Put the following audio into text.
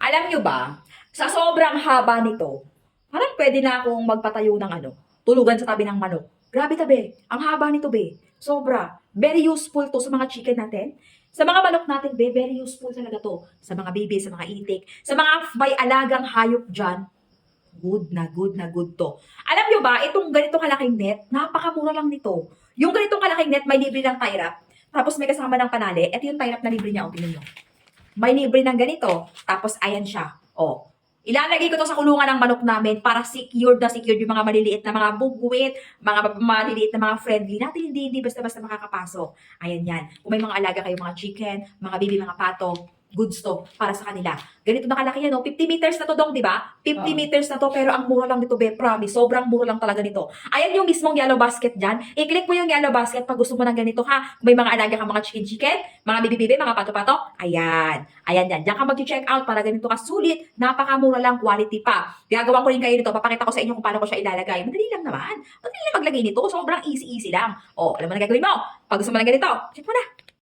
Alam nyo ba, sa sobrang haba nito, parang pwede na akong magpatayo ng tulugan sa tabi ng manok. Grabe tabi, ang haba nito be. Sobra. Very useful to sa mga chicken natin. Sa mga manok natin be, very useful talaga to. Sa mga baby, sa mga itik, sa mga may alagang hayop dyan, good na good to. Alam nyo ba, itong ganitong kalaking net, napakamura lang nito. Yung ganitong kalaking net, may libre ng tie wrap, tapos may kasama ng panali. Ito yung tie wrap na libre niya, o tingnan nyo. May libre ng ganito. Tapos, ayan siya. O, ilalagay ko to sa kulungan ng manok namin para secured yung mga maliliit na mga bugwit, mga maliliit na mga friendly natin. Hindi basta-basta makakapasok. Ayan yan. Kung may mga alaga kayo, mga chicken, mga baby, mga pato, goods to para sa kanila. Ganito na kalaki yan, no? 50 meters na to, Dong, di ba? 50 meters na to, pero ang mura lang nito, be, promise. Sobrang mura lang talaga nito. Ayan yung mismong yellow basket dyan. I-click mo yung yellow basket pag gusto mo ng ganito, ha? Kung may mga alaga kang mga chicken, mga bibi-bibi, mga pato-pato. Ayan. Ayan yan. Diyan ka mag-check out para ganito ka sulit. Napakamura lang, quality pa. Gagawin ko rin kayo nito. Papakita ko sa inyo kung paano ko siya ilalagay. Madali lang naman. Madali lang maglagay nito. Sobrang easy lang. O, alam mo na gagawin mo. Pag gusto mo ng ganito, check mo na.